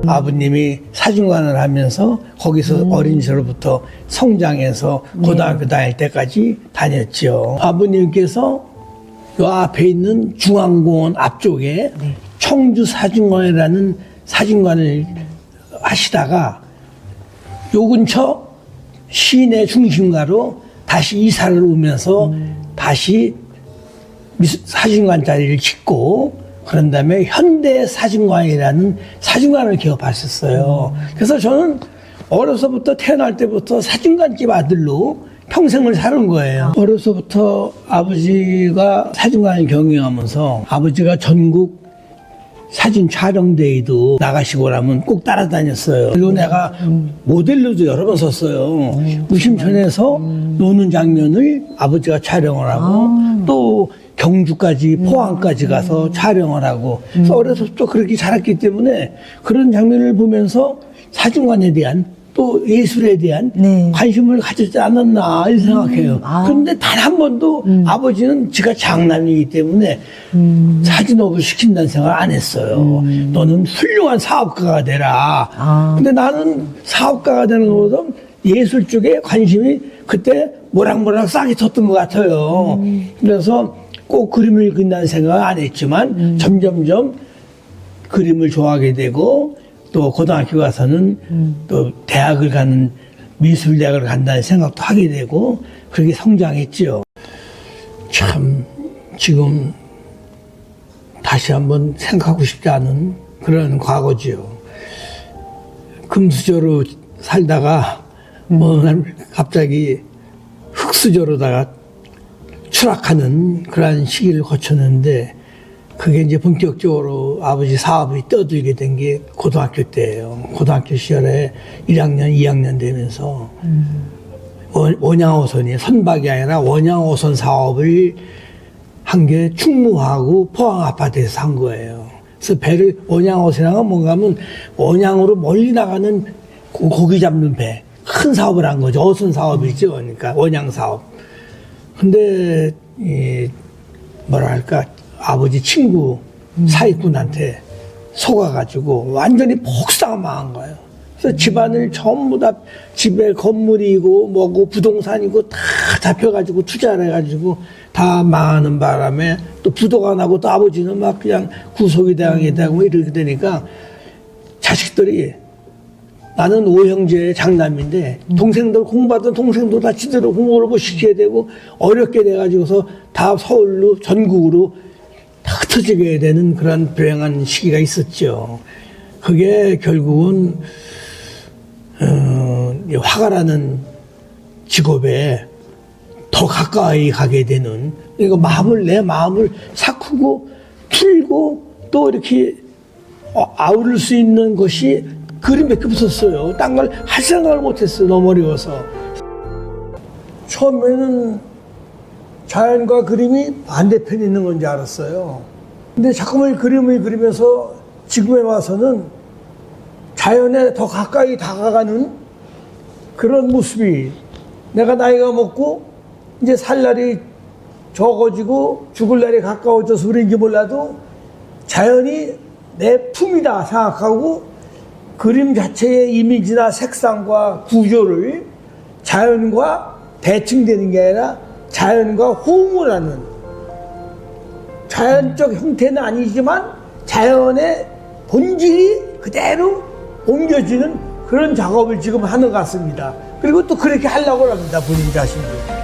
아버님이 사진관을 하면서 거기서 어린 시절부터 성장해서 고등학교 다닐 때까지 다녔죠. 아버님께서 요 앞에 있는 중앙공원 앞쪽에 청주 사진관이라는 사진관을 하시다가 요 근처 시내 중심가로 다시 이사를 오면서 다시 사진관 자리를 짓고 그런 다음에 현대사진관이라는 사진관을 개업하셨어요. 그래서 저는 어려서부터 태어날 때부터 사진관집 아들로 평생을 사는 거예요. 어려서부터 아버지가 사진관을 경영하면서 아버지가 전국 사진 촬영대회도 나가시고 나면 꼭 따라다녔어요. 그리고 내가 모델로도 여러 번 섰어요. 우심천에서 노는 장면을 아버지가 촬영을 하고 또 경주까지 포항까지 가서 촬영을 하고 그래서 어려서부터 그렇게 자랐기 때문에 그런 장면을 보면서 사진관에 대한 또 예술에 대한 관심을 가졌지 않았나 이 생각해요. 그런데 단 한 번도 아버지는 지가 장남이기 때문에 사진업을 시킨다는 생각을 안 했어요. 너는 훌륭한 사업가가 되라. 근데 나는 사업가가 되는 것보다 예술 쪽에 관심이 그때 모락모락 싹이 텄던 것 같아요. 그래서 꼭 그림을 그린다는 생각을 안 했지만 점점점 그림을 좋아하게 되고 또 고등학교 가서는 또 대학을 가는 미술대학을 간다는 생각도 하게 되고 그렇게 성장했죠. 참 지금 다시 한번 생각하고 싶지 않은 그런 과거지요. 금수저로 살다가 어느 날 갑자기 흙수저로다가 추락하는 그러한 시기를 거쳤는데 그게 이제 본격적으로 아버지 사업이 떠들게 된 게 고등학교 때예요. 고등학교 시절에 1학년, 2학년 되면서 원양어선이 선박이 아니라 원양어선 사업을 한 게 충무하고 포항 아파트에서 한 거예요. 그래서 배를 원양어선이라는 뭔가 하면 원양으로 멀리 나가는 고기 잡는 배. 큰 사업을 한 거죠. 어선 사업이죠. 그러니까 원양 사업. 근데 뭐랄까 아버지 친구 사기꾼한테 속아가지고 완전히 폭삭망한 거예요. 그래서 집안을 전부 다 집에 건물이고 뭐고 부동산이고 다 잡혀가지고 투자를 해가지고 다 망하는 바람에 또 부도가 나고 또 아버지는 막 그냥 구속이 당하게 되고 이렇게 되니까 자식들이 나는 5형제의 장남인데 동생들 공부하던 동생도 다 지대로 공부를 못 시켜야 되고 어렵게 돼가지고서 다 서울로 전국으로 다 흩어지게 되는 그런 불행한 시기가 있었죠. 그게 결국은 화가라는 직업에 더 가까이 가게 되는 그러니까 내 마음을 삭히고 풀고 또 이렇게 아우를 수 있는 것이 그림밖에 없었어요. 딴 걸 할 생각을 못했어요. 너무 어려워서. 처음에는 자연과 그림이 반대편에 있는 건지 알았어요. 근데 자꾸만 그림을 그리면서 지금에 와서는 자연에 더 가까이 다가가는 그런 모습이 내가 나이가 먹고 이제 살 날이 적어지고 죽을 날이 가까워져서 그런지 몰라도 자연이 내 품이다 생각하고 그림 자체의 이미지나 색상과 구조를 자연과 대칭되는 게 아니라 자연과 호응을 하는 자연적 형태는 아니지만 자연의 본질이 그대로 옮겨지는 그런 작업을 지금 하는 것 같습니다. 그리고 또 그렇게 하려고 합니다. 본인 자신도.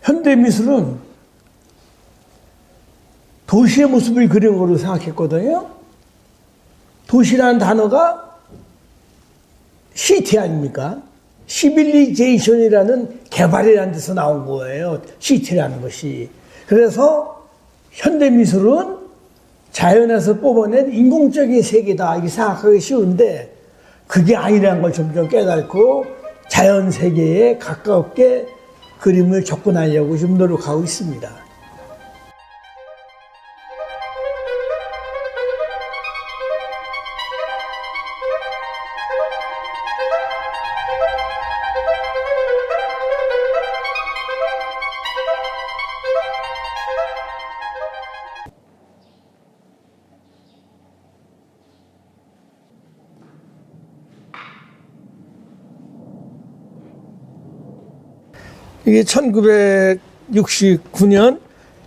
현대미술은 도시의 모습을 그린 거로 생각했거든요. 도시라는 단어가 시티 아닙니까? 시빌리제이션이라는 개발이라는 데서 나온 거예요. 시티라는 것이. 그래서 현대미술은 자연에서 뽑아낸 인공적인 세계다 이렇게 생각하기 쉬운데 그게 아니라는 걸 점점 깨닫고 자연 세계에 가깝게 그림을 접근하려고 좀 노력하고 있습니다. 이게 1969년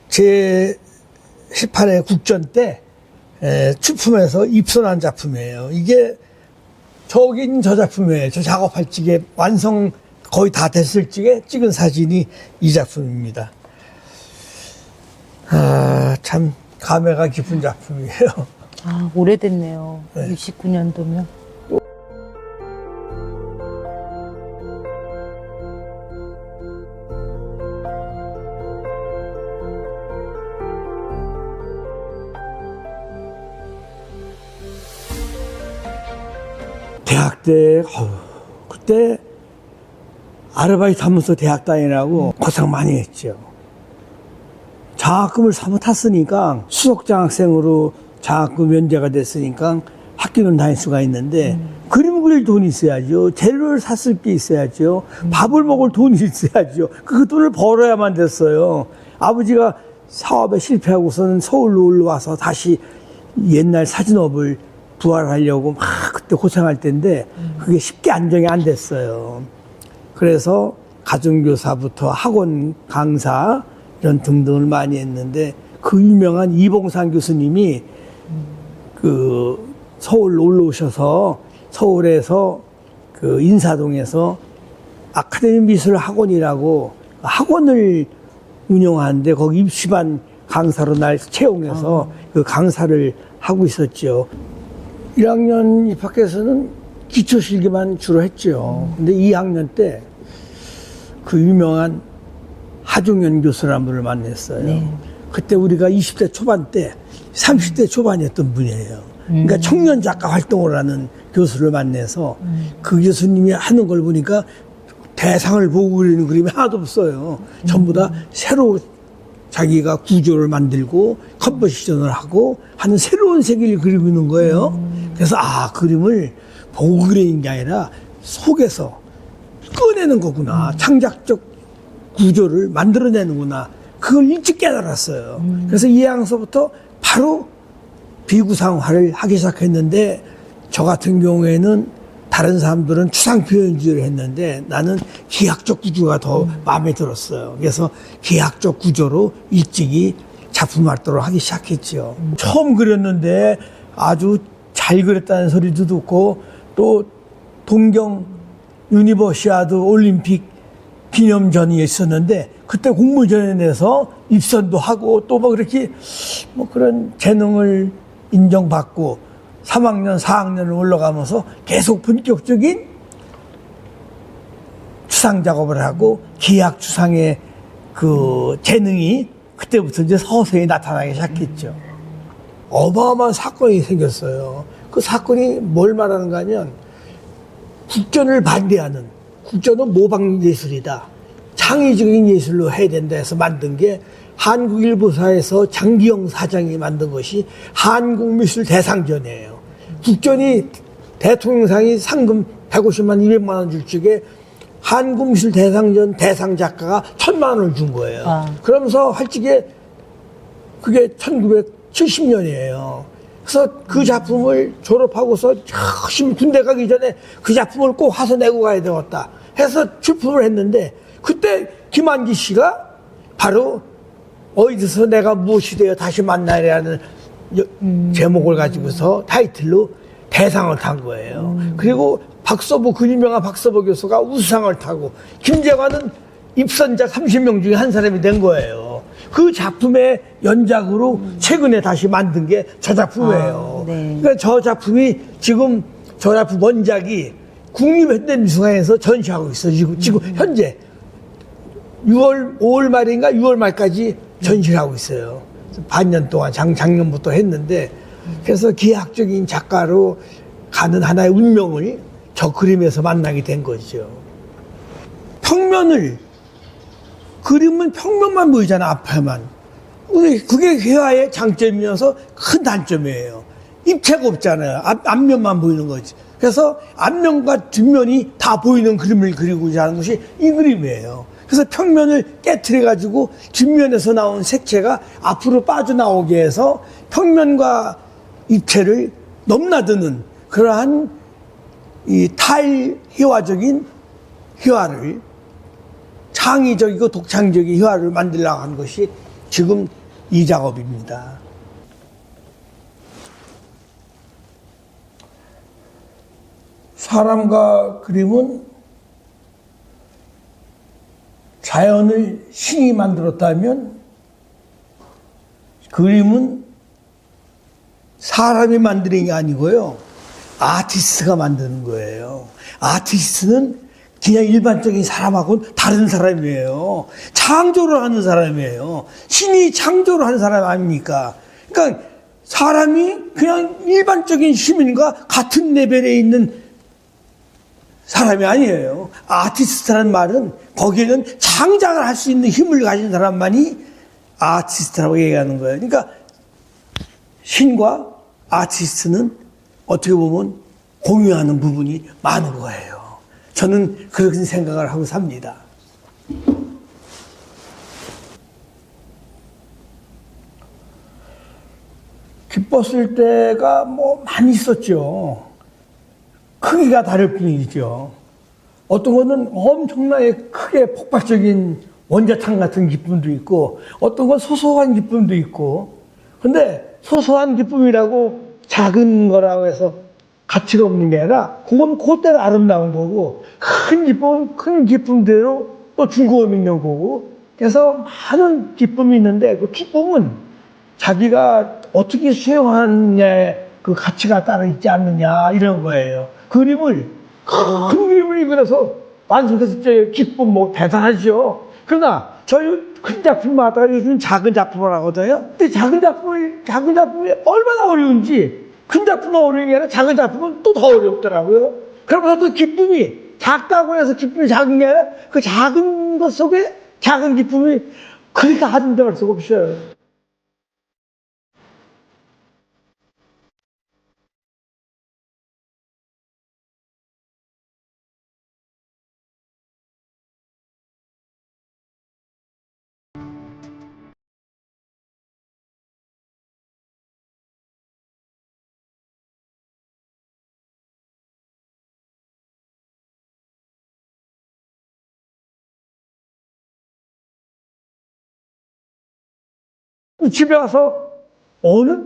제18회 국전 때 출품해서 입선한 작품이에요. 이게 저긴 저 작품이에요. 저 작업할 적에 완성 거의 다 됐을 적에 찍은 사진이 이 작품입니다. 아, 참 감회가 깊은 작품이에요. 아, 오래됐네요. 네. 69년도면. 대학 때, 그때 아르바이트 하면서 대학 다니라고 고생 많이 했죠. 장학금을 사면 탔으니까 수석장학생으로 장학금 면제가 됐으니까 학교는 다닐 수가 있는데 그림 그릴 돈이 있어야죠. 재료를 샀을 게 있어야죠. 밥을 먹을 돈이 있어야죠. 그 돈을 벌어야만 됐어요. 아버지가 사업에 실패하고서는 서울로 올라와서 다시 옛날 사진업을 부활하려고 막 그때 고생할 때인데 그게 쉽게 안정이 안 됐어요. 그래서 가정교사부터 학원 강사 이런 등등을 많이 했는데 그 유명한 이봉산 교수님이 그 서울 올라오셔서 서울에서 그 인사동에서 아카데미 미술 학원이라고 학원을 운영하는데 거기 입시반 강사로 날 채용해서 그 강사를 하고 있었죠. 1학년 입학해서는 기초실기만 주로 했죠. 근데 2학년 때 그 유명한 하종현 교수라는 분을 만났어요. 네. 그때 우리가 20대 초반 때 30대 초반이었던 분이에요. 그러니까 청년 작가 활동을 하는 교수를 만나서 그 교수님이 하는 걸 보니까 대상을 보고 그리는 그림이 하나도 없어요. 전부 다 새로 자기가 구조를 만들고 컴포지션을 하고 하는 새로운 세계를 그리고 있는 거예요. 그래서 그림을 보고 그리는 게 아니라 속에서 꺼내는 거구나. 창작적 구조를 만들어내는구나. 그걸 일찍 깨달았어요. 그래서 2학년서부터 바로 비구상화를 하기 시작했는데 저 같은 경우에는 다른 사람들은 추상 표현주의를 했는데 나는 기하학적 구조가 더 마음에 들었어요. 그래서 기하학적 구조로 일찍이 작품 활동을 하기 시작했죠. 처음 그렸는데 아주 잘 그렸다는 소리도 듣고 또 동경 유니버시아드 올림픽 기념전이 있었는데 그때 공모전에 내서 입선도 하고 또 뭐 그렇게 뭐 그런 재능을 인정받고 3학년, 4학년을 올라가면서 계속 본격적인 추상 작업을 하고 기하학 추상의 그 재능이 그때부터 이제 서서히 나타나기 시작했죠. 어마어마한 사건이 생겼어요. 그 사건이 뭘 말하는가 하면 국전을 반대하는, 국전은 모방 예술이다. 창의적인 예술로 해야 된다 해서 만든 게 한국일보사에서 장기영 사장이 만든 것이 한국미술대상전이에요. 국전이 대통령상이 상금 150만, 200만 원 줄 적에 한국미술대상전 대상 작가가 1000만 원을 준 거예요. 그러면서 활찌게 그게 1970년이에요. 그래서 그 작품을 졸업하고서 열심히 군대 가기 전에 그 작품을 꼭 화서 내고 가야 되겠다 해서 출품을 했는데 그때 김한기 씨가 바로 어디서 내가 무엇이 되어 다시 만나려는 제목을 가지고서 타이틀로 대상을 탄 거예요. 그리고 박서보, 그 유명한 박서보 교수가 우수상을 타고 김재관은 입선자 30명 중에 한 사람이 된 거예요. 그 작품의 연작으로 최근에 다시 만든 게 저 작품이에요. 네. 그러니까 저 작품이 지금 저 작품 원작이 국립현대미술관에서 전시하고 있어요. 지금 현재 5월 말인가 6월 말까지 전시를 하고 있어요. 반년 동안 작년부터 했는데 그래서 기하학적인 작가로 가는 하나의 운명을 저 그림에서 만나게 된 거죠. 그림은 평면만 보이잖아, 앞에만. 그게 회화의 장점이어서 큰 단점이에요. 입체가 없잖아요. 앞면만 보이는 거지. 그래서 앞면과 뒷면이 다 보이는 그림을 그리고자 하는 것이 이 그림이에요. 그래서 평면을 깨트려가지고 뒷면에서 나온 색채가 앞으로 빠져나오게 해서 평면과 입체를 넘나드는 그러한 이 탈회화적인 회화를, 창의적이고 독창적인 회화를 만들려고 하는 것이 지금 이 작업입니다. 사람과 그림은 자연을 신이 만들었다면 그림은 사람이 만드는 게 아니고요. 아티스트가 만드는 거예요. 아티스트는 그냥 일반적인 사람하고는 다른 사람이에요. 창조를 하는 사람이에요. 신이 창조를 하는 사람 아닙니까? 그러니까 사람이 그냥 일반적인 시민과 같은 레벨에 있는 사람이 아니에요. 아티스트라는 말은 거기에는 창작을 할 수 있는 힘을 가진 사람만이 아티스트라고 얘기하는 거예요. 그러니까 신과 아티스트는 어떻게 보면 공유하는 부분이 많은 거예요. 저는 그런 생각을 하고 삽니다. 기뻤을 때가 많이 있었죠. 크기가 다를 뿐이죠. 어떤 거는 엄청나게 크게 폭발적인 원자탄 같은 기쁨도 있고, 어떤 건 소소한 기쁨도 있고, 근데 소소한 기쁨이라고 작은 거라고 해서 가치가 없는 게 아니라, 그건 그때가 아름다운 거고, 큰 기쁨은 큰 기쁨대로 또 즐거움이 있는 거고, 그래서 많은 기쁨이 있는데, 그 기쁨은 자기가 어떻게 수용하느냐에 그 가치가 따로 있지 않느냐, 이런 거예요. 그림을, 큰 그림을 그려서 완성했을 때 기쁨 대단하죠. 그러나 저희 큰 작품을 하다가 요즘 작은 작품을 하거든요. 근데 작은 작품이 얼마나 어려운지 큰 작품은 어려운 게 아니라 작은 작품은 또 더 어렵더라고요. 그러면서 또 기쁨이 작다고 해서 기쁨이 작은 게 아니라 그 작은 것 속에 작은 기쁨이 그렇게 아름다울 할 수가 없어요. 집에 가서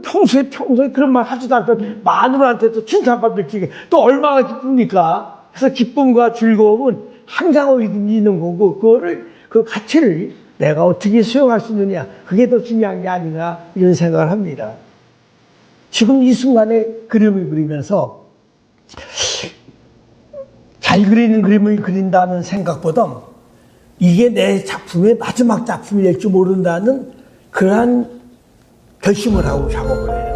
평소에 그런 말 하지도 않던 마누라한테도 칭찬받을 적에 또 얼마나 기쁩니까? 그래서 기쁨과 즐거움은 항상 어디든지 있는 거고, 그 가치를 내가 어떻게 수용할 수 있느냐, 그게 더 중요한 게 아닌가, 이런 생각을 합니다. 지금 이 순간에 그림을 그리면서 잘 그리는 그림을 그린다는 생각보다 이게 내 작품의 마지막 작품이 될 줄 모른다는 그러한 결심을 하고 작업을 해요.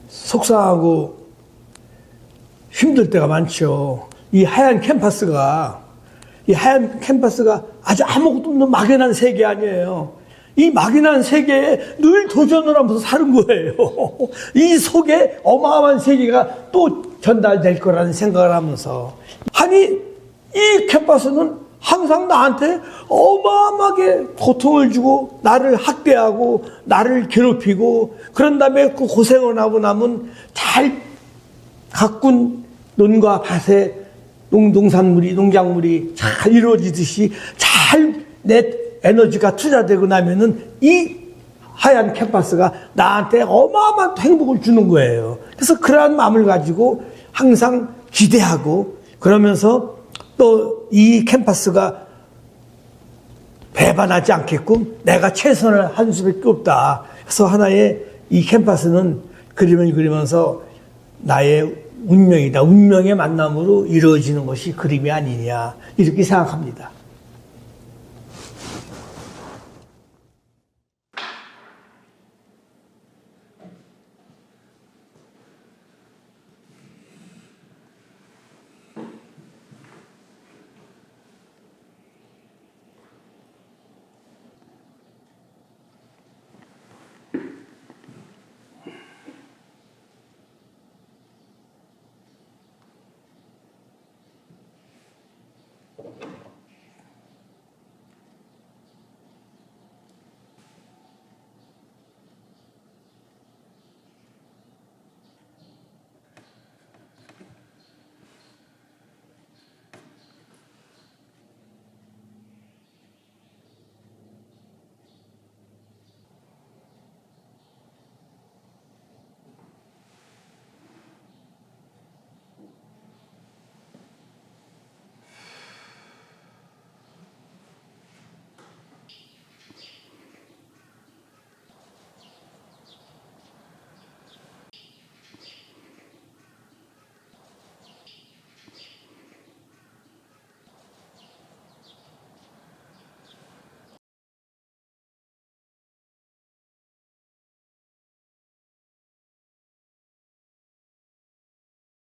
속상하고 힘들 때가 많죠. 이 하얀 캠퍼스가 아주 아무것도 없는 막연한 세계 아니에요. 이 막연한 세계에 늘 도전을 하면서 사는 거예요. 이 속에 어마어마한 세계가 또 전달될 거라는 생각을 하면서, 아니 이 캠퍼스는 한 항상 나한테 어마어마하게 고통을 주고 나를 학대하고 나를 괴롭히고 그런 다음에 그 고생을 하고 나면 잘 가꾼 논과 밭에 농산물이 농작물이 잘 이루어지듯이 잘 내 에너지가 투자되고 나면은 이 하얀 캔버스가 나한테 어마어마한 행복을 주는 거예요. 그래서 그러한 마음을 가지고 항상 기대하고 그러면서 또 이 캔버스가 배반하지 않게끔 내가 최선을 한 수밖에 없다. 그래서 하나의 이 캔버스는 그림을 그리면서 나의 운명이다. 운명의 만남으로 이루어지는 것이 그림이 아니냐. 이렇게 생각합니다.